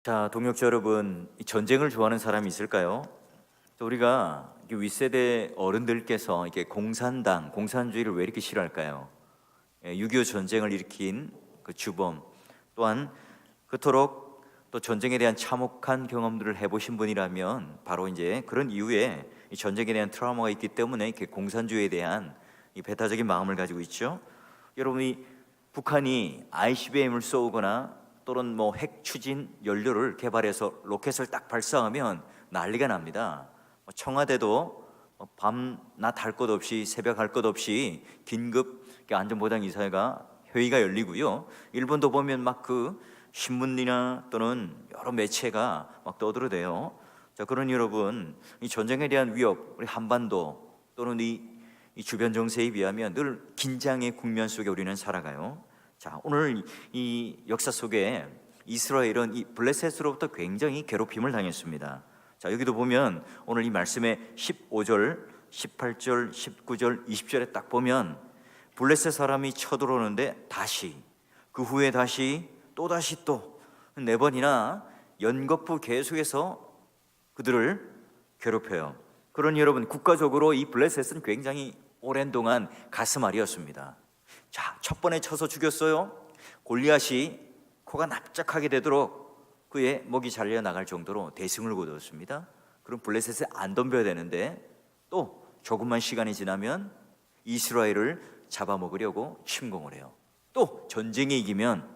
자, 동역자 여러분, 이 전쟁을 좋아하는 사람이 있을까요? 또 우리가 윗세대 어른들께서 이게 공산당, 공산주의를 왜 이렇게 싫어할까요? 6.25 전쟁을 일으킨 그 주범, 또한 그토록 또 전쟁에 대한 참혹한 경험들을 해보신 분이라면 바로 이제 그런 이유에 이 전쟁에 대한 트라우마가 있기 때문에 이렇게 공산주의에 대한 이 배타적인 마음을 가지고 있죠. 여러분이 북한이 ICBM을 쏘거나 또는 뭐 핵 추진 연료를 개발해서 로켓을 딱 발사하면 난리가 납니다. 청와대도 밤낮 할 것 없이 새벽 할 것 없이 긴급 안전보장이사회가 회의가 열리고요. 일본도 보면 막 그 신문이나 또는 여러 매체가 막 떠들어대요. 자, 그러니 여러분, 이 전쟁에 대한 위협, 우리 한반도 또는 이 주변 정세에 비하면 늘 긴장의 국면 속에 우리는 살아가요. 자, 오늘 이 역사 속에 이스라엘은 이 블레셋으로부터 굉장히 괴롭힘을 당했습니다. 자, 여기도 보면 오늘 이 말씀의 15절, 18절, 19절, 20절에 딱 보면 블레셋 사람이 쳐들어오는데 다시, 그 후에 다시, 또다시 또 네 번이나 연거푸 계속해서 그들을 괴롭혀요. 그러니 여러분, 국가적으로 이 블레셋은 굉장히 오랜 동안 가슴앓이였습니다. 자, 첫 번에 쳐서 죽였어요. 골리앗이 코가 납작하게 되도록 그의 목이 잘려 나갈 정도로 대승을 거두었습니다. 그럼 블레셋에 안 덤벼야 되는데 또 조금만 시간이 지나면 이스라엘을 잡아먹으려고 침공을 해요. 또 전쟁에 이기면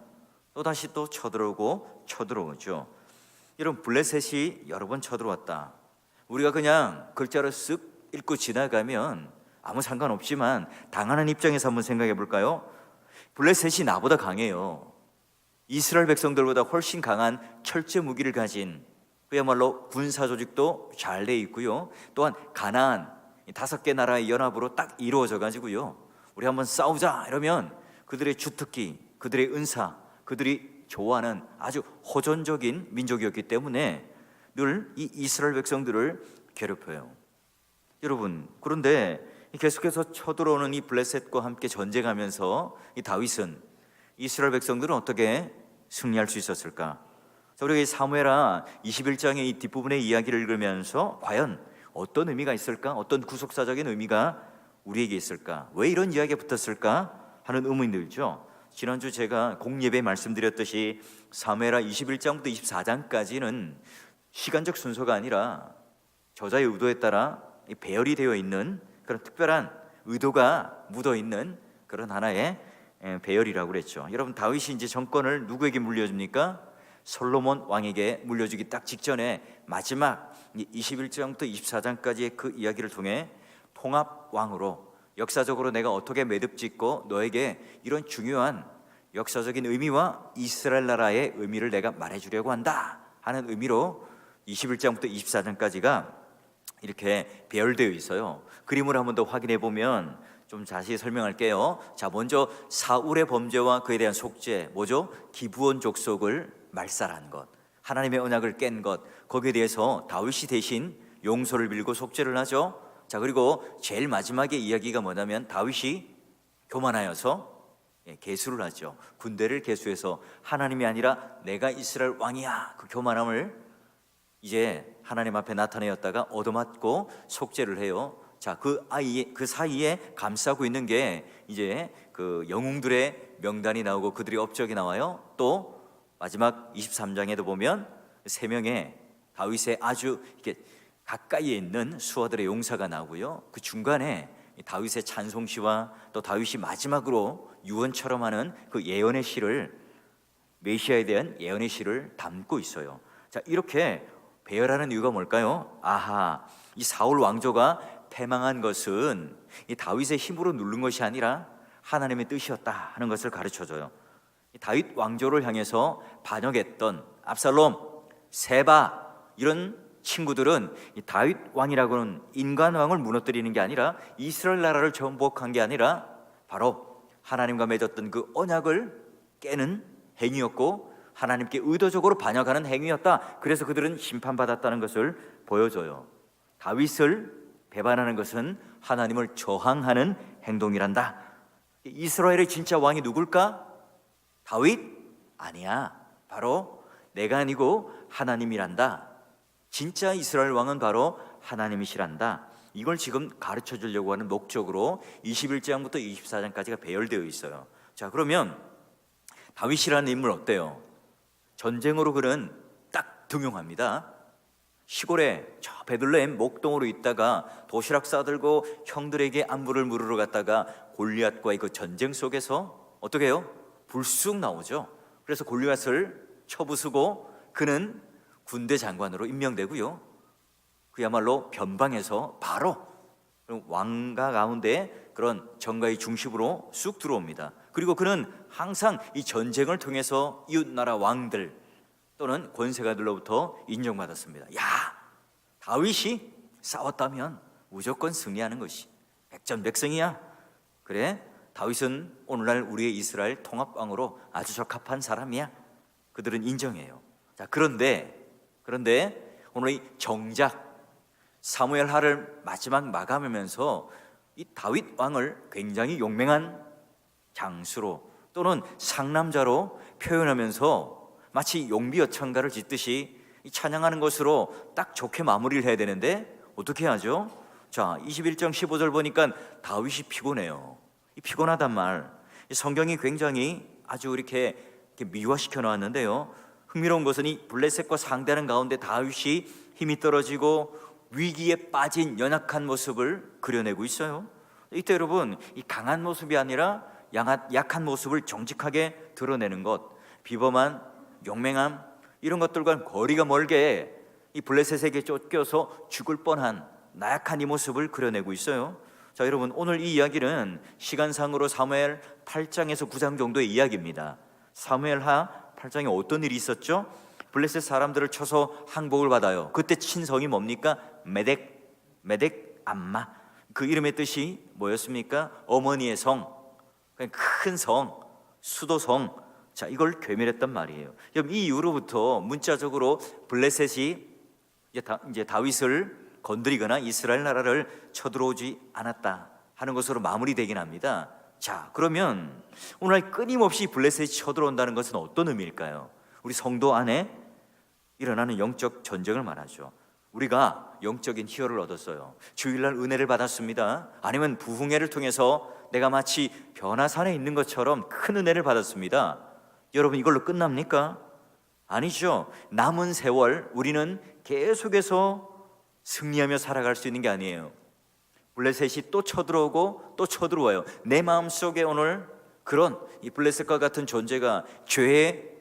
또 다시 또 쳐들어오죠. 여러분, 블레셋이 여러 번 쳐들어왔다. 우리가 그냥 글자로 쓱 읽고 지나가면 아무 상관없지만 당하는 입장에서 한번 생각해 볼까요? 블레셋이 나보다 강해요. 이스라엘 백성들보다 훨씬 강한 철제 무기를 가진, 그야말로 군사 조직도 잘 돼 있고요. 또한 가나안 5개 나라의 연합으로 딱 이루어져 가지고요. 우리 한번 싸우자 이러면 그들의 주특기, 그들의 은사, 그들이 좋아하는 아주 호전적인 민족이었기 때문에 늘 이 이스라엘 백성들을 괴롭혀요. 여러분, 그런데 계속해서 쳐들어오는 이 블레셋과 함께 전쟁하면서 이 다윗은, 이스라엘 백성들은 어떻게 승리할 수 있었을까? 우리가 사무엘하 21장의 이 뒷부분의 이야기를 읽으면서 과연 어떤 의미가 있을까? 어떤 구속사적인 의미가 우리에게 있을까? 왜 이런 이야기가 붙었을까? 하는 의문이 들죠. 지난주 제가 공예배에 말씀드렸듯이 사무엘하 21장부터 24장까지는 시간적 순서가 아니라 저자의 의도에 따라 배열이 되어 있는 그런 특별한 의도가 묻어있는 그런 하나의 배열이라고 그랬죠. 여러분, 다윗이 이제 정권을 누구에게 물려줍니까? 솔로몬 왕에게 물려주기 딱 직전에 마지막 21장부터 24장까지의 그 이야기를 통해 통합왕으로, 역사적으로 내가 어떻게 매듭짓고 너에게 이런 중요한 역사적인 의미와 이스라엘 나라의 의미를 내가 말해주려고 한다 하는 의미로 21장부터 24장까지가 이렇게 배열되어 있어요. 그림을 한번 더 확인해 보면 좀 자세히 설명할게요. 자, 먼저 사울의 범죄와 그에 대한 속죄, 뭐죠? 기브온 족속을 말살한 것, 하나님의 언약을 깬 것, 거기에 대해서 다윗이 대신 용서를 빌고 속죄를 하죠. 자, 그리고 제일 마지막에 이야기가 뭐냐면 다윗이 교만하여서 계수를 하죠. 군대를 계수해서 하나님이 아니라 내가 이스라엘 왕이야, 그 교만함을 이제 하나님 앞에 나타내었다가 얻어맞고 속죄를 해요. 자, 그 사이에 감싸고 있는 게 이제 그 영웅들의 명단이 나오고 그들의 업적이 나와요. 또 마지막 23장에도 보면 3명의 다윗의 아주 이렇게 가까이에 있는 수하들의 용사가 나오고요. 그 중간에 다윗의 찬송시와 또 다윗이 마지막으로 유언처럼 하는 그 예언의 시를, 메시아에 대한 예언의 시를 담고 있어요. 자, 이렇게 배열하는 이유가 뭘까요? 아하, 이 사울 왕조가 패망한 것은 이 다윗의 힘으로 누른 것이 아니라 하나님의 뜻이었다 하는 것을 가르쳐줘요. 이 다윗 왕조를 향해서 반역했던 압살롬, 세바 이런 친구들은 이 다윗 왕이라고는 인간 왕을 무너뜨리는 게 아니라 이스라엘 나라를 정복한 게 아니라 바로 하나님과 맺었던 그 언약을 깨는 행위였고 하나님께 의도적으로 반역하는 행위였다. 그래서 그들은 심판받았다는 것을 보여줘요. 다윗을 배반하는 것은 하나님을 저항하는 행동이란다. 이스라엘의 진짜 왕이 누굴까? 다윗? 아니야. 바로 내가 아니고 하나님이란다. 진짜 이스라엘 왕은 바로 하나님이시란다. 이걸 지금 가르쳐 주려고 하는 목적으로 21장부터 24장까지가 배열되어 있어요. 자, 그러면 다윗이라는 인물 어때요? 전쟁으로 그는 딱 등용합니다. 시골에 저 베들레헴 목동으로 있다가 도시락 싸들고 형들에게 안부를 물으러 갔다가 골리앗과의 그 전쟁 속에서 어떻게 해요? 불쑥 나오죠. 그래서 골리앗을 쳐부수고 그는 군대 장관으로 임명되고요. 그야말로 변방에서 바로 왕가 가운데 그런 정가의 중심으로 쑥 들어옵니다. 그리고 그는 항상 이 전쟁을 통해서 이웃나라 왕들 또는 권세가들로부터 인정받았습니다. 야, 다윗이 싸웠다면 무조건 승리하는 것이 백전백승이야. 그래, 다윗은 오늘날 우리의 이스라엘 통합왕으로 아주 적합한 사람이야. 그들은 인정해요. 자, 그런데 오늘 이 정작 사무엘하를 마지막 마감하면서 이 다윗 왕을 굉장히 용맹한 장수로 또는 상남자로 표현하면서 마치 용비어천가를 짓듯이 찬양하는 것으로 딱 좋게 마무리를 해야 되는데 어떻게 하죠? 자, 21장 15절 보니까 다윗이 피곤해요. 이 피곤하단 말, 성경이 굉장히 아주 이렇게 미화시켜 놓았는데요. 흥미로운 것은 이 블레셋과 상대하는 가운데 다윗이 힘이 떨어지고 위기에 빠진 연약한 모습을 그려내고 있어요. 이때 여러분, 이 강한 모습이 아니라 약한 모습을 정직하게 드러내는 것, 비범한 용맹함, 이런 것들과 거리가 멀게 이 블레셋에게 쫓겨서 죽을 뻔한 나약한 이 모습을 그려내고 있어요. 자, 여러분, 오늘 이 이야기는 시간상으로 사무엘 8장에서 9장 정도의 이야기입니다. 사무엘하 8장에 어떤 일이 있었죠? 블레셋 사람들을 쳐서 항복을 받아요. 그때 친성이 뭡니까? 메덱 암마. 그 이름의 뜻이 뭐였습니까? 어머니의 성, 큰 성, 수도성. 자, 이걸 괴멸했단 말이에요. 그럼 이 이후로부터 문자적으로 블레셋이 이제 다윗을 건드리거나 이스라엘 나라를 쳐들어오지 않았다 하는 것으로 마무리되긴 합니다. 자, 그러면 오늘 끊임없이 블레셋이 쳐들어온다는 것은 어떤 의미일까요? 우리 성도 안에 일어나는 영적 전쟁을 말하죠. 우리가 영적인 희열을 얻었어요. 주일날 은혜를 받았습니다. 아니면 부흥회를 통해서 내가 마치 변화산에 있는 것처럼 큰 은혜를 받았습니다. 여러분, 이걸로 끝납니까? 아니죠. 남은 세월 우리는 계속해서 승리하며 살아갈 수 있는 게 아니에요. 블레셋이 또 쳐들어오고 또 쳐들어와요. 내 마음속에 오늘 그런 이 블레셋과 같은 존재가, 죄의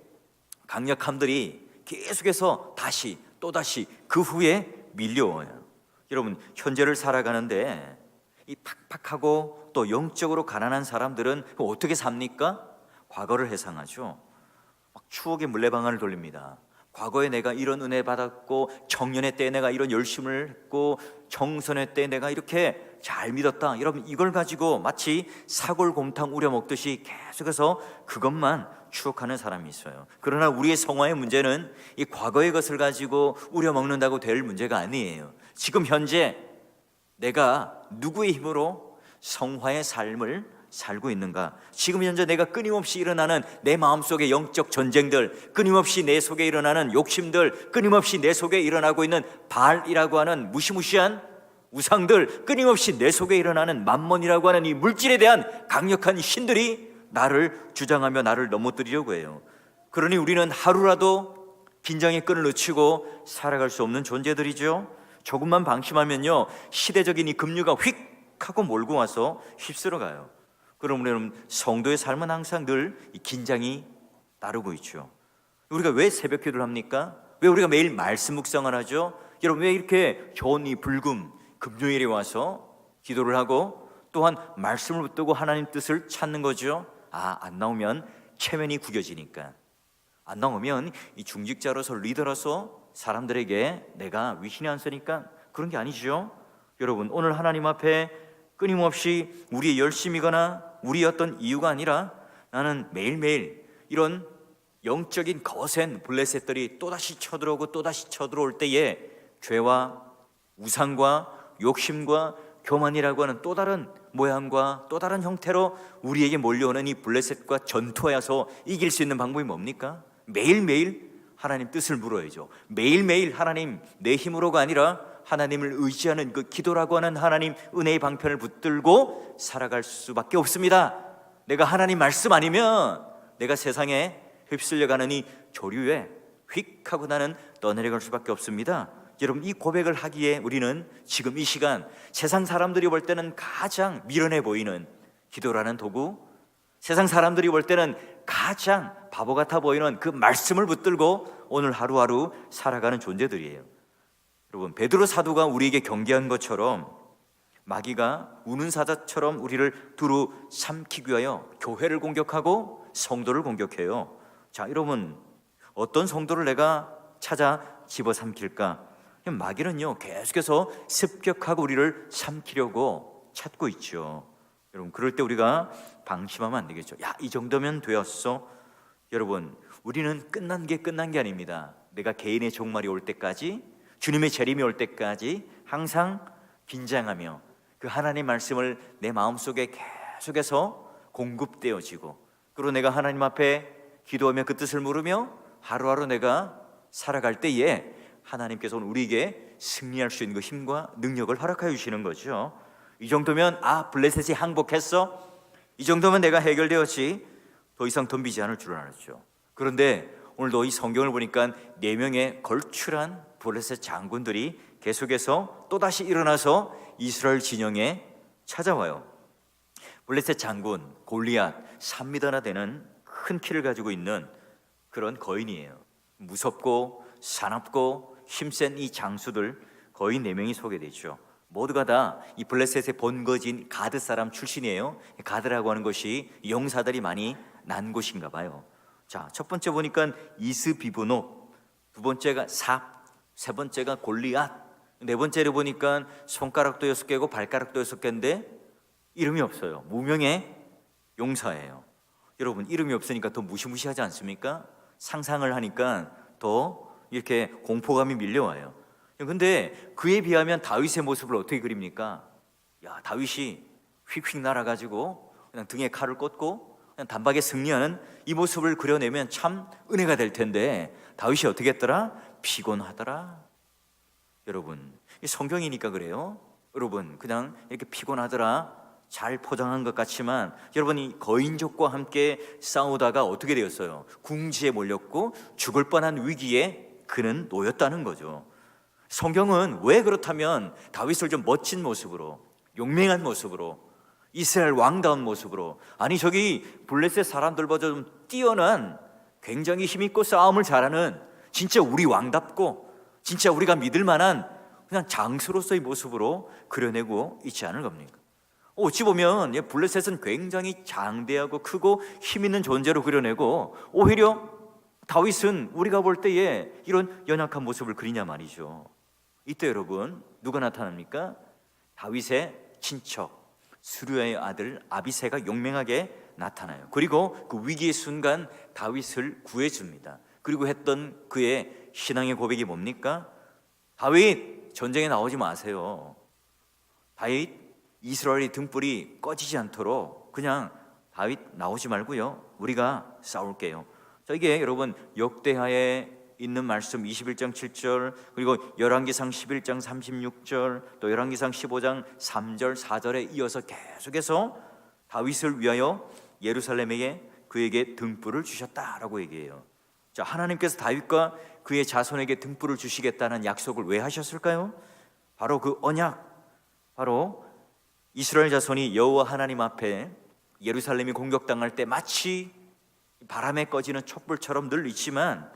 강력함들이 계속해서 다시 또다시 그 후에 밀려와요. 여러분, 현재를 살아가는데 이 팍팍하고 또 영적으로 가난한 사람들은 어떻게 삽니까? 과거를 회상하죠. 막 추억의 물레방아를 돌립니다. 과거에 내가 이런 은혜 받았고, 청년의 때 내가 이런 열심을 했고, 청소년 때 내가 이렇게 잘 믿었다. 여러분, 이걸 가지고 마치 사골곰탕 우려 먹듯이 계속해서 그것만 추억하는 사람이 있어요. 그러나 우리의 성화의 문제는 이 과거의 것을 가지고 우려 먹는다고 될 문제가 아니에요. 지금 현재 내가 누구의 힘으로 성화의 삶을 살고 있는가? 지금 현재 내가 끊임없이 일어나는 내 마음속의 영적 전쟁들, 끊임없이 내 속에 일어나는 욕심들, 끊임없이 내 속에 일어나고 있는 바알이라고 하는 무시무시한 우상들, 끊임없이 내 속에 일어나는 만몬이라고 하는 이 물질에 대한 강력한 신들이 나를 주장하며 나를 넘어뜨리려고 해요. 그러니 우리는 하루라도 긴장의 끈을 놓치고 살아갈 수 없는 존재들이죠. 조금만 방심하면요, 시대적인 이 급류가 휙 하고 몰고 와서 휩쓸어 가요. 그럼 우리는 성도의 삶은 항상 늘 이 긴장이 따르고 있죠. 우리가 왜 새벽 기도를 합니까? 왜 우리가 매일 말씀 묵상을 하죠? 여러분, 왜 이렇게 좋은 이 불금 금요일에 와서 기도를 하고 또한 말씀을 붙들고 하나님 뜻을 찾는 거죠? 안 나오면 체면이 구겨지니까, 안 나오면 이 중직자로서 리더로서 사람들에게 내가 위신이 안 서니까 그런 게 아니죠. 여러분, 오늘 하나님 앞에 끊임없이 우리의 열심이거나 우리의 어떤 이유가 아니라 나는 매일매일 이런 영적인 거센 블레셋들이 또다시 쳐들어오고 또다시 쳐들어올 때에 죄와 우상과 욕심과 교만이라고 하는 또 다른 모양과 또 다른 형태로 우리에게 몰려오는 이 블레셋과 전투하여서 이길 수 있는 방법이 뭡니까? 매일매일 하나님 뜻을 물어야죠. 매일매일 하나님 내 힘으로가 아니라 하나님을 의지하는 그 기도라고 하는 하나님 은혜의 방편을 붙들고 살아갈 수밖에 없습니다. 내가 하나님 말씀 아니면 내가 세상에 휩쓸려가는 이 조류에 휙 하고 나는 떠내려갈 수밖에 없습니다. 여러분, 이 고백을 하기에 우리는 지금 이 시간 세상 사람들이 볼 때는 가장 미련해 보이는 기도라는 도구, 세상 사람들이 볼 때는 가장 바보 같아 보이는 그 말씀을 붙들고 오늘 하루하루 살아가는 존재들이에요. 여러분, 베드로 사도가 우리에게 경계한 것처럼 마귀가 우는 사자처럼 우리를 두루 삼키기 위하여 교회를 공격하고 성도를 공격해요. 자, 여러분, 어떤 성도를 내가 찾아 집어삼킬까? 마귀는요 계속해서 습격하고 우리를 삼키려고 찾고 있죠. 여러분, 그럴 때 우리가 방심하면 안 되겠죠. 야, 이 정도면 되었어. 여러분, 우리는 끝난 게 아닙니다. 내가 개인의 종말이 올 때까지, 주님의 재림이 올 때까지 항상 긴장하며 그 하나님 말씀을 내 마음속에 계속해서 공급되어지고, 그리고 내가 하나님 앞에 기도하며 그 뜻을 물으며 하루하루 내가 살아갈 때에 하나님께서 우리에게 승리할 수 있는 그 힘과 능력을 허락하여 주시는 거죠. 이 정도면 블레셋이 항복했어, 이 정도면 내가 해결되었지, 더 이상 덤비지 않을 줄 알았죠. 그런데 오늘도 이 성경을 보니까 4명의 걸출한 블레셋 장군들이 계속해서 또다시 일어나서 이스라엘 진영에 찾아와요. 블레셋 장군 골리앗 3m나 되는 큰 키를 가지고 있는 그런 거인이에요. 무섭고 사납고 힘센 이 장수들 거의 4명이 소개되죠. 모두가 다 이 블레셋의 본거지인 가드 사람 출신이에요. 가드라고 하는 것이 용사들이 많이 난 곳인가 봐요. 자, 첫 번째 보니까 이스비브노, 두 번째가 삽, 세 번째가 골리앗, 네 번째를 보니까 손가락도 6개고 발가락도 6개인데 이름이 없어요. 무명의 용사예요. 여러분, 이름이 없으니까 더 무시무시하지 않습니까? 상상을 하니까 더 이렇게 공포감이 밀려와요. 근데 그에 비하면 다윗의 모습을 어떻게 그립니까? 야, 다윗이 휙휙 날아가지고 그냥 등에 칼을 꽂고 그냥 단박에 승리하는 이 모습을 그려내면 참 은혜가 될 텐데 다윗이 어떻게 했더라? 피곤하더라. 여러분, 이 성경이니까 그래요. 여러분, 그냥 이렇게 피곤하더라 잘 포장한 것 같지만 여러분, 이 거인족과 함께 싸우다가 어떻게 되었어요? 궁지에 몰렸고 죽을 뻔한 위기에 그는 놓였다는 거죠. 성경은 왜 그렇다면 다윗을 좀 멋진 모습으로, 용맹한 모습으로, 이스라엘 왕다운 모습으로, 아니 저기 블레셋 사람들보다 좀 뛰어난 굉장히 힘있고 싸움을 잘하는 진짜 우리 왕답고 진짜 우리가 믿을 만한 그냥 장수로서의 모습으로 그려내고 있지 않을 겁니까? 어찌 보면 블레셋은 굉장히 장대하고 크고 힘있는 존재로 그려내고 오히려 다윗은 우리가 볼 때에 이런 연약한 모습을 그리냐 말이죠. 이때 여러분, 누가 나타납니까? 다윗의 친척 스루야의 아들 아비새가 용맹하게 나타나요. 그리고 그 위기의 순간 다윗을 구해줍니다. 그리고 했던 그의 신앙의 고백이 뭡니까? 다윗, 전쟁에 나오지 마세요. 다윗, 이스라엘의 등불이 꺼지지 않도록 그냥 다윗 나오지 말고요, 우리가 싸울게요. 자, 이게 여러분 역대하에 있는 말씀 21장 7절, 그리고 열왕기상 11장 36절, 또 열왕기상 15장 3절 4절에 이어서 계속해서 다윗을 위하여 예루살렘에게 그에게 등불을 주셨다라고 얘기해요. 자, 하나님께서 다윗과 그의 자손에게 등불을 주시겠다는 약속을 왜 하셨을까요? 바로 그 언약, 바로 이스라엘 자손이 여호와 하나님 앞에 예루살렘이 공격당할 때 마치 바람에 꺼지는 촛불처럼 늘 있지만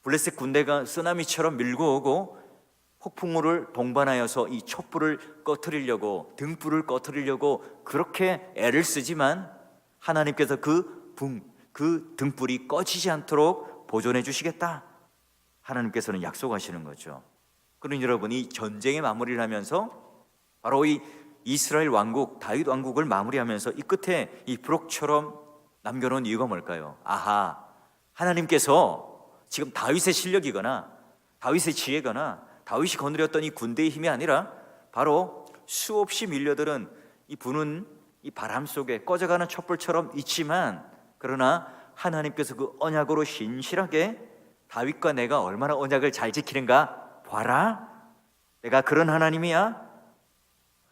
블레셋 군대가 쓰나미처럼 밀고 오고 폭풍우를 동반하여서 이 촛불을 꺼트리려고, 등불을 꺼트리려고 그렇게 애를 쓰지만 하나님께서 그 등불이 꺼지지 않도록 보존해 주시겠다, 하나님께서는 약속하시는 거죠. 그러니 여러분, 이 전쟁의 마무리를 하면서 바로 이 이스라엘 왕국, 다윗 왕국을 마무리하면서 이 끝에 이 부록처럼 남겨놓은 이유가 뭘까요? 아하, 하나님께서 지금 다윗의 실력이거나 다윗의 지혜거나 다윗이 거느렸던 이 군대의 힘이 아니라 바로 수없이 밀려들은 이 부는 이 바람 속에 꺼져가는 촛불처럼 있지만, 그러나 하나님께서 그 언약으로 신실하게 다윗과 내가 얼마나 언약을 잘 지키는가 봐라. 내가 그런 하나님이야.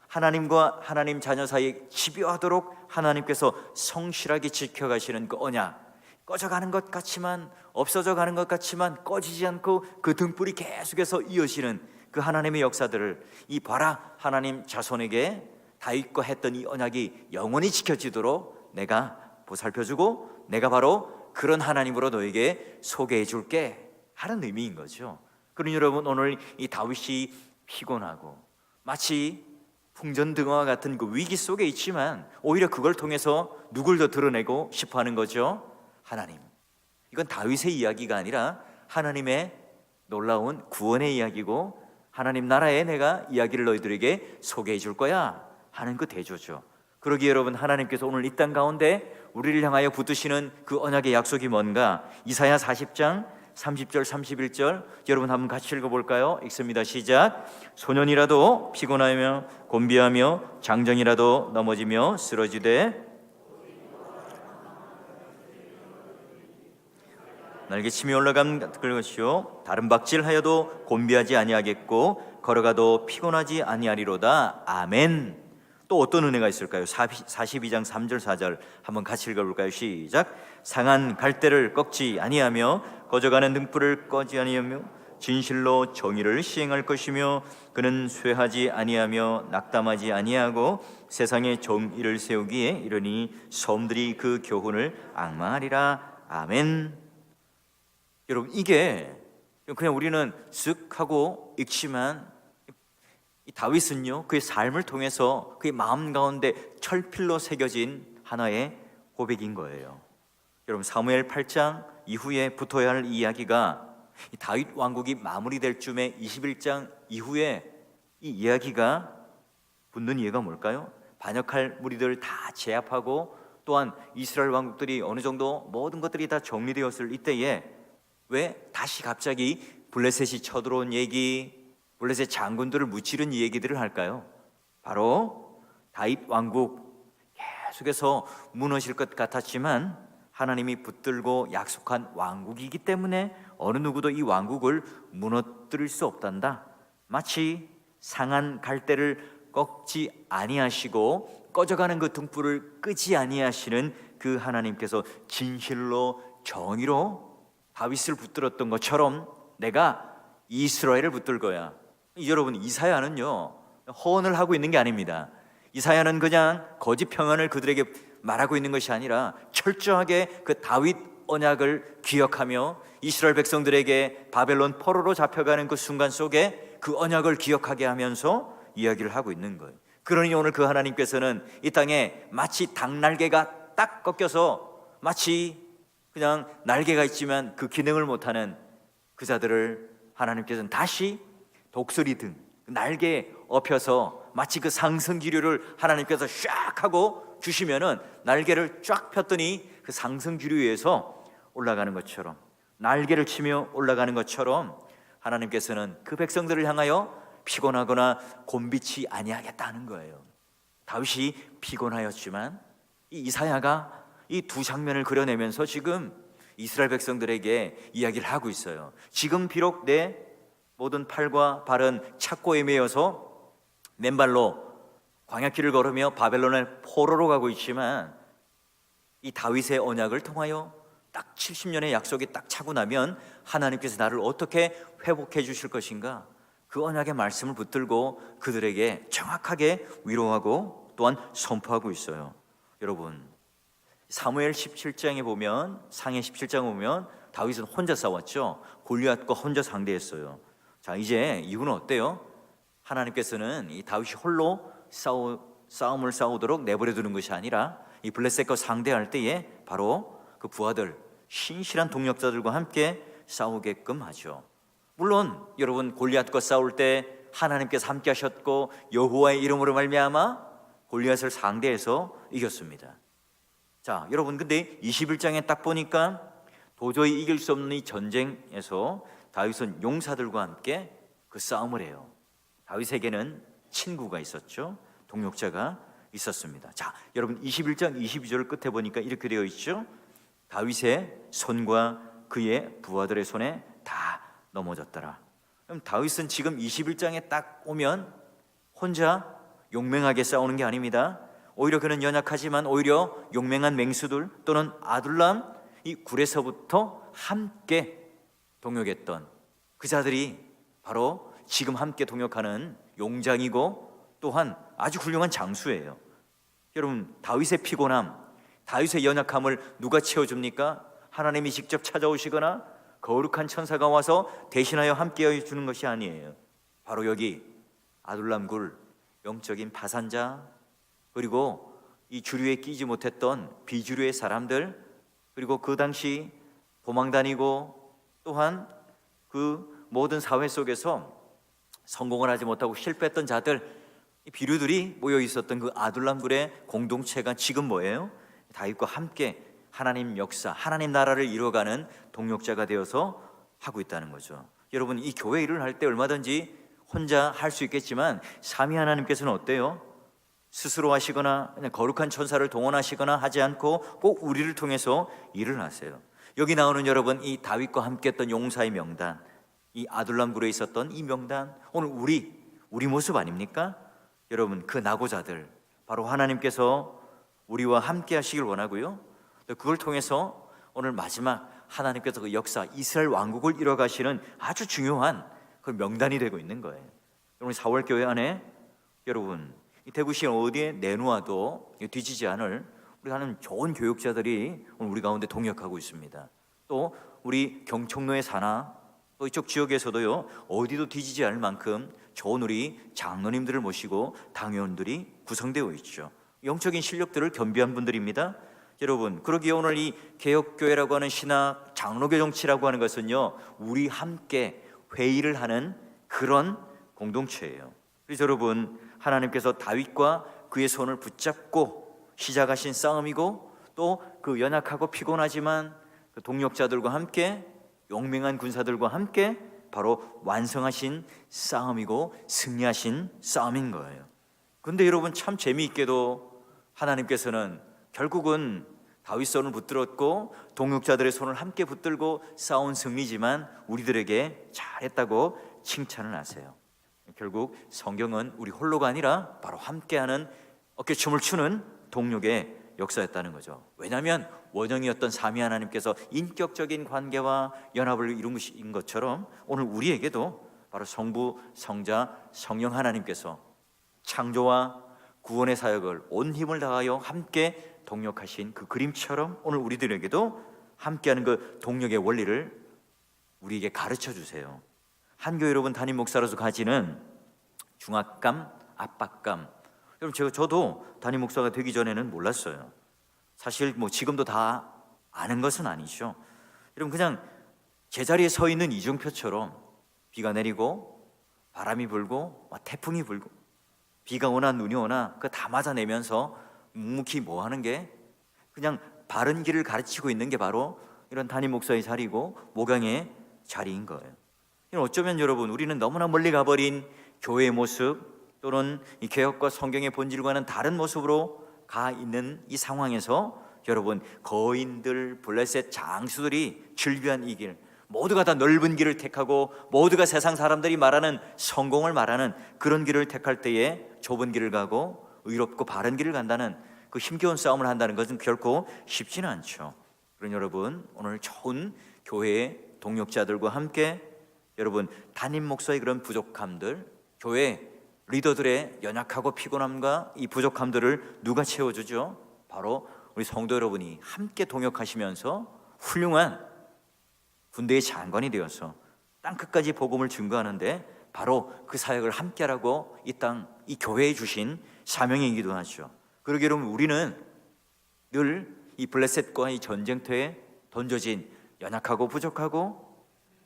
하나님과 하나님 자녀 사이에 집요하도록 하나님께서 성실하게 지켜가시는 그 언약, 꺼져가는 것 같지만, 없어져 가는 것 같지만 꺼지지 않고 그 등불이 계속해서 이어지는 그 하나님의 역사들을 이 봐라, 하나님 자손에게 다윗과 했던 이 언약이 영원히 지켜지도록 내가 보살펴주고 내가 바로 그런 하나님으로 너에게 소개해 줄게 하는 의미인 거죠. 그러니 여러분, 오늘 이 다윗이 피곤하고 마치 풍전등화와 같은 그 위기 속에 있지만 오히려 그걸 통해서 누굴 더 드러내고 싶어하는 거죠? 하나님. 이건 다윗의 이야기가 아니라 하나님의 놀라운 구원의 이야기고, 하나님 나라에 내가 이야기를 너희들에게 소개해 줄 거야 하는 그 대조죠. 그러기에 여러분, 하나님께서 오늘 이 땅 가운데 우리를 향하여 붙드시는 그 언약의 약속이 뭔가? 이사야 40장 30절 31절 여러분 한번 같이 읽어볼까요? 읽습니다. 시작. 소년이라도 피곤하며 곤비하며 장정이라도 넘어지며 쓰러지되 날개치며 올라감 것이요 다른 박질하여도 곤비하지 아니하겠고 걸어가도 피곤하지 아니하리로다. 아멘. 또 어떤 은혜가 있을까요? 42장 3절 4절 한번 같이 읽어볼까요? 시작. 상한 갈대를 꺾지 아니하며 꺼져가는 등불을 꺼지 아니하며 진실로 정의를 시행할 것이며 그는 쇠하지 아니하며 낙담하지 아니하고 세상에 정의를 세우기에 이르니 섬들이 그 교훈을 앙망하리라. 아멘. 여러분, 이게 그냥 우리는 쓱 하고 읽지만 이 다윗은요, 그의 삶을 통해서 그의 마음 가운데 철필로 새겨진 하나의 고백인 거예요. 여러분, 사무엘 8장 이후에 붙어야 할 이야기가 이 다윗 왕국이 마무리될 쯤에 21장 이후에 이 이야기가 붙는 이유가 뭘까요? 반역할 무리들을 다 제압하고 또한 이스라엘 왕국들이 어느 정도 모든 것들이 다 정리되었을 이때에 왜 다시 갑자기 블레셋이 쳐들어온 얘기, 블레셋 장군들을 무찌른 얘기들을 할까요? 바로 다윗 왕국 계속해서 무너질 것 같았지만 하나님이 붙들고 약속한 왕국이기 때문에 어느 누구도 이 왕국을 무너뜨릴 수 없단다. 마치 상한 갈대를 꺾지 아니하시고 꺼져가는 그 등불을 끄지 아니하시는 그 하나님께서 진실로 정의로 다윗을 붙들었던 것처럼 내가 이스라엘을 붙들 거야. 여러분, 이사야는요 허언을 하고 있는 게 아닙니다. 이사야는 그냥 거짓 평안을 그들에게 말하고 있는 것이 아니라 철저하게 그 다윗 언약을 기억하며 이스라엘 백성들에게 바벨론 포로로 잡혀가는 그 순간 속에 그 언약을 기억하게 하면서 이야기를 하고 있는 거예요. 그러니 오늘 그 하나님께서는 이 땅에 마치 닭날개가 딱 꺾여서 마치 그냥 날개가 있지만 그 기능을 못하는 그 자들을 하나님께서는 다시 독수리 등 날개에 업혀서 마치 그 상승기류를 하나님께서 쫙 하고 주시면은 날개를 쫙 폈더니 그 상승기류 위에서 올라가는 것처럼, 날개를 치며 올라가는 것처럼 하나님께서는 그 백성들을 향하여 피곤하거나 곤비치 아니하겠다는 거예요. 다윗이 피곤하였지만 이 이사야가 이 두 장면을 그려내면서 지금 이스라엘 백성들에게 이야기를 하고 있어요. 지금 비록 내 모든 팔과 발은 착고에 매여서 맨발로 광야길을 걸으며 바벨론의 포로로 가고 있지만 이 다윗의 언약을 통하여 딱 70년의 약속이 딱 차고 나면 하나님께서 나를 어떻게 회복해 주실 것인가, 그 언약의 말씀을 붙들고 그들에게 정확하게 위로하고 또한 선포하고 있어요. 여러분, 사무엘 17장에 보면, 상해 17장에 보면 다윗은 혼자 싸웠죠. 골리앗과 혼자 상대했어요. 자, 이제 이유는 어때요? 하나님께서는 이 다윗이 홀로 싸움을 싸우도록 내버려 두는 것이 아니라 이 블레셋과 상대할 때에 바로 그 부하들, 신실한 동력자들과 함께 싸우게끔 하죠. 물론 여러분, 골리앗과 싸울 때 하나님께서 함께 하셨고 여호와의 이름으로 말미암아 골리앗을 상대해서 이겼습니다. 자, 여러분, 근데 21장에 딱 보니까 도저히 이길 수 없는 이 전쟁에서 다윗은 용사들과 함께 그 싸움을 해요. 다윗에게는 친구가 있었죠. 동력자가 있었습니다. 자, 여러분, 21장 22절 끝에 보니까 이렇게 되어 있죠. 다윗의 손과 그의 부하들의 손에 넘어졌더라. 그럼 다윗은 지금 21장에 딱 오면 혼자 용맹하게 싸우는 게 아닙니다. 오히려 그는 연약하지만 오히려 용맹한 맹수들 또는 아둘람 이 굴에서부터 함께 동역했던 그 자들이 바로 지금 함께 동역하는 용장이고 또한 아주 훌륭한 장수예요. 여러분, 다윗의 피곤함, 다윗의 연약함을 누가 채워줍니까? 하나님이 직접 찾아오시거나 거룩한 천사가 와서 대신하여 함께해 주는 것이 아니에요. 바로 여기 아둘람 굴 영적인 파산자, 그리고 이 주류에 끼지 못했던 비주류의 사람들, 그리고 그 당시 도망다니고 또한 그 모든 사회 속에서 성공을 하지 못하고 실패했던 자들, 이 비류들이 모여 있었던 그 아둘람 굴의 공동체가 지금 뭐예요? 다윗과 함께 하나님 역사, 하나님 나라를 이루어가는 동력자가 되어서 하고 있다는 거죠. 여러분, 이 교회 일을 할 때 얼마든지 혼자 할 수 있겠지만 삼위 하나님께서는 어때요? 스스로 하시거나 그냥 거룩한 천사를 동원하시거나 하지 않고 꼭 우리를 통해서 일을 하세요. 여기 나오는 여러분, 이 다윗과 함께했던 용사의 명단, 이 아둘람 굴에 있었던 이 명단, 오늘 우리 모습 아닙니까? 여러분, 그 낙오자들 바로 하나님께서 우리와 함께 하시길 원하고요, 그걸 통해서 오늘 마지막 하나님께서 그 역사 이스라엘 왕국을 이뤄가시는 아주 중요한 그 명단이 되고 있는 거예요. 여러분, 4월 교회 안에 여러분 이 대구시 어디에 내놓아도 뒤지지 않을 우리 하는 좋은 교육자들이 오늘 우리 가운데 동역하고 있습니다. 또 우리 경청로의 산하 또 이쪽 지역에서도요, 어디도 뒤지지 않을 만큼 좋은 우리 장로님들을 모시고 당회원들이 구성되어 있죠. 영적인 실력들을 겸비한 분들입니다. 여러분, 그러기에 오늘 이 개혁교회라고 하는 신학 장로교 정치라고 하는 것은요, 우리 함께 회의를 하는 그런 공동체예요. 그래서 여러분, 하나님께서 다윗과 그의 손을 붙잡고 시작하신 싸움이고, 또 그 연약하고 피곤하지만 그 동력자들과 함께 용맹한 군사들과 함께 바로 완성하신 싸움이고 승리하신 싸움인 거예요. 근데 여러분, 참 재미있게도 하나님께서는 결국은 다윗 손을 붙들었고 동역자들의 손을 함께 붙들고 싸운 승리지만 우리들에게 잘했다고 칭찬을 하세요. 결국 성경은 우리 홀로가 아니라 바로 함께하는 어깨춤을 추는 동력의 역사였다는 거죠. 왜냐하면 원형이었던 삼위 하나님께서 인격적인 관계와 연합을 이룬 것처럼 오늘 우리에게도 바로 성부, 성자, 성령 하나님께서 창조와 구원의 사역을 온 힘을 다하여 함께 동력하신 그 그림처럼 오늘 우리들에게도 함께하는 그 동력의 원리를 우리에게 가르쳐 주세요. 한교 여러분, 담임 목사로서 가지는 중압감, 압박감, 여러분 저도 담임 목사가 되기 전에는 몰랐어요. 사실 뭐 지금도 다 아는 것은 아니죠. 여러분, 그냥 제자리에 서 있는 이중표처럼 비가 내리고 바람이 불고 태풍이 불고 비가 오나 눈이 오나 그 다 맞아내면서 묵묵히 뭐 하는 게 그냥 바른 길을 가르치고 있는 게 바로 이런 담임 목사의 자리고 목양의 자리인 거예요. 어쩌면 여러분, 우리는 너무나 멀리 가버린 교회의 모습 또는 이 개혁과 성경의 본질과는 다른 모습으로 가 있는 이 상황에서 여러분, 거인들, 블레셋 장수들이 즐비한 이 길, 모두가 다 넓은 길을 택하고 모두가 세상 사람들이 말하는 성공을 말하는 그런 길을 택할 때에 좁은 길을 가고 의롭고 바른 길을 간다는 그 힘겨운 싸움을 한다는 것은 결코 쉽지는 않죠. 그런 여러분, 오늘 좋은 교회의 동역자들과 함께 여러분, 담임 목사의 그런 부족함들, 교회 리더들의 연약하고 피곤함과 이 부족함들을 누가 채워주죠? 바로 우리 성도 여러분이 함께 동역하시면서 훌륭한 군대의 장관이 되어서 땅끝까지 복음을 증거하는데 바로 그 사역을 함께하라고 이 땅, 이 교회에 주신 사명이기도 하죠. 그러게 여러분, 우리는 늘 이 블레셋과 이 전쟁터에 던져진 연약하고 부족하고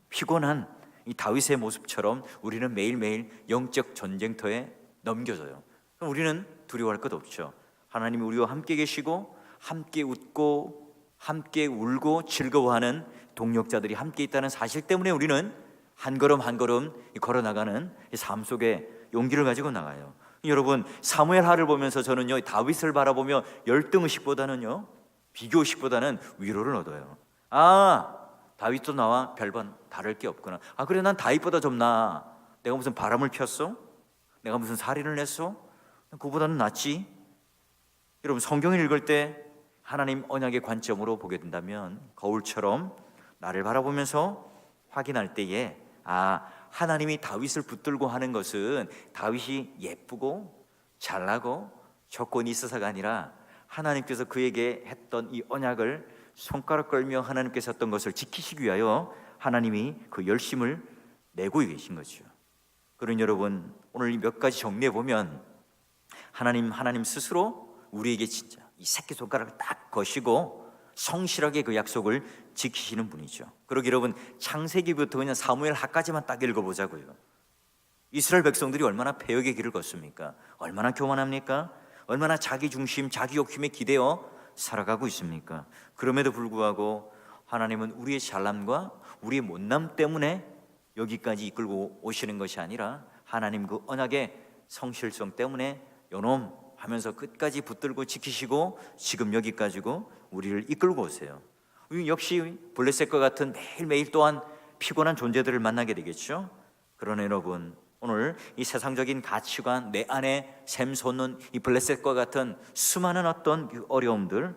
피곤한 이 다윗의 모습처럼 우리는 매일매일 영적 전쟁터에 넘겨져요. 그럼 우리는 두려워할 것 없죠. 하나님이 우리와 함께 계시고 함께 웃고 함께 울고 즐거워하는 동력자들이 함께 있다는 사실 때문에 우리는 한 걸음 한 걸음 걸어나가는 삶 속에 용기를 가지고 나가요. 여러분, 사무엘 하를 보면서 저는요, 다윗을 바라보며 열등의식보다는요, 비교의식보다는 위로를 얻어요. 다윗도 나와 별반 다를 게 없구나. 아 그래, 난 다윗보다 좀 나아. 내가 무슨 바람을 폈어? 내가 무슨 살인을 했어? 그보다는 낫지. 여러분, 성경을 읽을 때 하나님 언약의 관점으로 보게 된다면 거울처럼 나를 바라보면서 확인할 때에 하나님이 다윗을 붙들고 하는 것은 다윗이 예쁘고 잘나고 조건이 있어서가 아니라 하나님께서 그에게 했던 이 언약을 손가락 걸며 하나님께서 했던 것을 지키시기 위하여 하나님이 그 열심을 내고 계신 거죠. 그러니 여러분, 오늘 이 몇 가지 정리해 보면 하나님 스스로 우리에게 진짜 이 새끼손가락을 딱 거시고 성실하게 그 약속을 지키시는 분이죠. 그러기 여러분, 창세기부터 그냥 사무엘 하까지만 딱 읽어보자고요. 이스라엘 백성들이 얼마나 패역의 길을 걷습니까? 얼마나 교만합니까? 얼마나 자기 중심, 자기 욕심에 기대어 살아가고 있습니까? 그럼에도 불구하고 하나님은 우리의 잘남과 우리의 못남 때문에 여기까지 이끌고 오시는 것이 아니라 하나님 그 언약의 성실성 때문에 요놈 하면서 끝까지 붙들고 지키시고 지금 여기까지고 우리를 이끌고 오세요. 역시 블레셋과 같은 매일매일 또한 피곤한 존재들을 만나게 되겠죠. 그러나 여러분, 오늘 이 세상적인 가치관, 내 안에 샘솟는 이 블레셋과 같은 수많은 어떤 어려움들,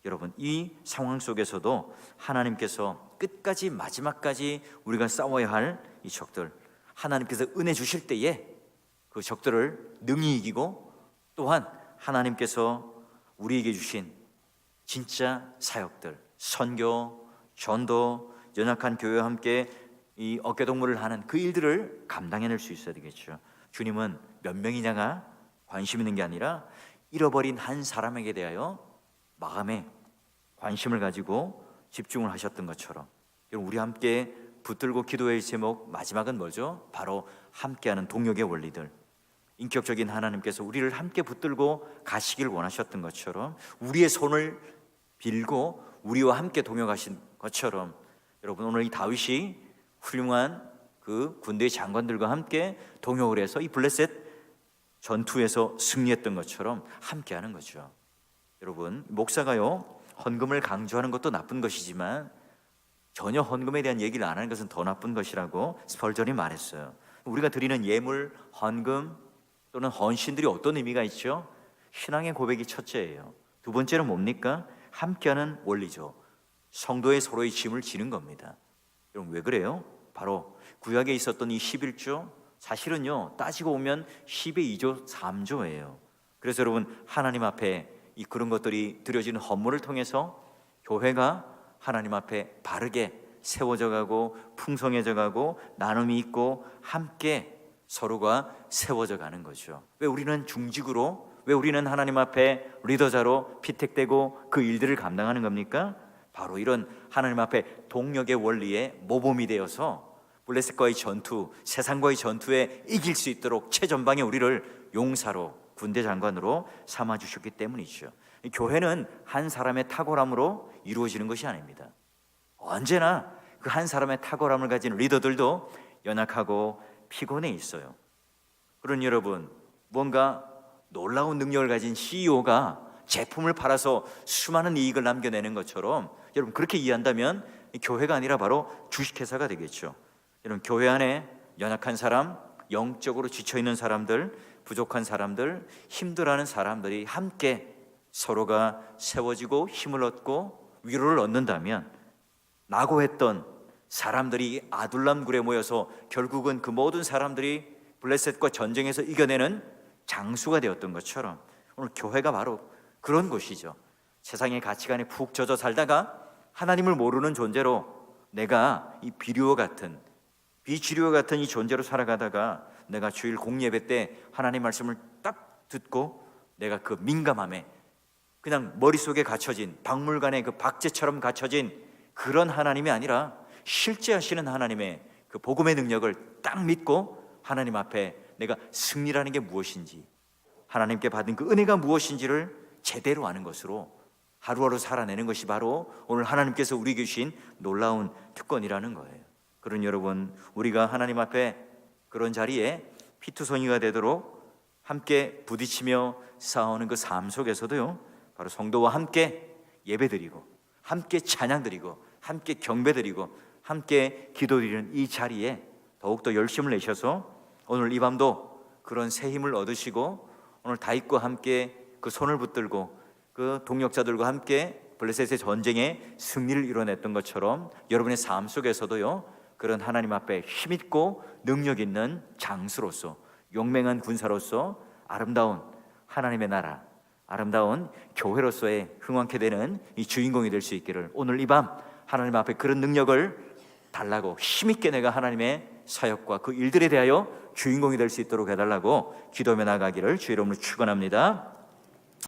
여러분 이 상황 속에서도 하나님께서 끝까지 마지막까지 우리가 싸워야 할 이 적들, 하나님께서 은혜 주실 때에 그 적들을 능히 이기고, 또한 하나님께서 우리에게 주신 진짜 사역들, 선교, 전도, 연약한 교회와 함께 이 어깨동무를 하는 그 일들을 감당해낼 수 있어야 되겠죠. 주님은 몇 명이냐가 관심 있는 게 아니라 잃어버린 한 사람에게 대하여 마음에 관심을 가지고 집중을 하셨던 것처럼, 우리 함께 붙들고 기도의 제목 마지막은 뭐죠? 바로 함께하는 동역의 원리들. 인격적인 하나님께서 우리를 함께 붙들고 가시길 원하셨던 것처럼, 우리의 손을 빌고 우리와 함께 동역하신 것처럼, 여러분 오늘 이 다윗이 훌륭한 그 군대의 장관들과 함께 동역을 해서 이 블레셋 전투에서 승리했던 것처럼 함께하는 거죠. 여러분, 목사가요 헌금을 강조하는 것도 나쁜 것이지만 전혀 헌금에 대한 얘기를 안 하는 것은 더 나쁜 것이라고 스펄전이 말했어요. 우리가 드리는 예물, 헌금 또는 헌신들이 어떤 의미가 있죠? 신앙의 고백이 첫째예요. 두 번째는 뭡니까? 함께하는 원리죠. 성도의 서로의 짐을 지는 겁니다. 여러분 왜 그래요? 바로 구약에 있었던 이 11조, 사실은요 따지고 보면 10의 2조 3조예요. 그래서 여러분, 하나님 앞에 이 그런 것들이 드려지는 헌물을 통해서 교회가 하나님 앞에 바르게 세워져 가고 풍성해져 가고 나눔이 있고 함께 서로가 세워져 가는 거죠. 왜 우리는 중직으로, 왜 우리는 하나님 앞에 리더자로 피택되고 그 일들을 감당하는 겁니까? 바로 이런 하나님 앞에 동력의 원리에 모범이 되어서 블레셋과의 전투, 세상과의 전투에 이길 수 있도록 최전방에 우리를 용사로, 군대 장관으로 삼아주셨기 때문이죠. 교회는 한 사람의 탁월함으로 이루어지는 것이 아닙니다. 언제나 그 한 사람의 탁월함을 가진 리더들도 연약하고 피곤해 있어요. 그러니 여러분, 뭔가 놀라운 능력을 가진 CEO가 제품을 팔아서 수많은 이익을 남겨내는 것처럼, 여러분 그렇게 이해한다면 교회가 아니라 바로 주식회사가 되겠죠. 여러분, 교회 안에 연약한 사람, 영적으로 지쳐있는 사람들, 부족한 사람들, 힘들어하는 사람들이 함께 서로가 세워지고 힘을 얻고 위로를 얻는다면, 낙오했던 사람들이 아둘람굴에 모여서 결국은 그 모든 사람들이 블레셋과 전쟁에서 이겨내는 장수가 되었던 것처럼, 오늘 교회가 바로 그런 곳이죠. 세상의 가치관에 푹 젖어 살다가 하나님을 모르는 존재로, 내가 이 비류와 같은, 비주류와 같은 이 존재로 살아가다가 내가 주일 공예배 때 하나님 말씀을 딱 듣고 내가 그 민감함에 그냥 머릿속에 갇혀진 박물관의 그 박제처럼 갇혀진 그런 하나님이 아니라 실제 하시는 하나님의 그 복음의 능력을 딱 믿고 하나님 앞에 내가 승리라는 게 무엇인지, 하나님께 받은 그 은혜가 무엇인지를 제대로 아는 것으로 하루하루 살아내는 것이 바로 오늘 하나님께서 우리에게 주신 놀라운 특권이라는 거예요. 그러니 여러분, 우리가 하나님 앞에 그런 자리에 피투성이가 되도록 함께 부딪히며 싸우는 그 삶 속에서도요, 바로 성도와 함께 예배드리고 함께 찬양드리고 함께 경배드리고 함께 기도드리는 이 자리에 더욱더 열심을 내셔서 오늘 이 밤도 그런 새 힘을 얻으시고 오늘 다윗과 함께 그 손을 붙들고 그 동력자들과 함께 블레셋의 전쟁에 승리를 이뤄냈던 것처럼 여러분의 삶 속에서도요, 그런 하나님 앞에 힘있고 능력 있는 장수로서, 용맹한 군사로서 아름다운 하나님의 나라, 아름다운 교회로서의 흥왕케 되는 이 주인공이 될 수 있기를 오늘 이 밤 하나님 앞에 그런 능력을 달라고, 힘있게 내가 하나님의 사역과 그 일들에 대하여 주인공이 될 수 있도록 해달라고 기도하며 나가기를 주의 이름으로 축원합니다.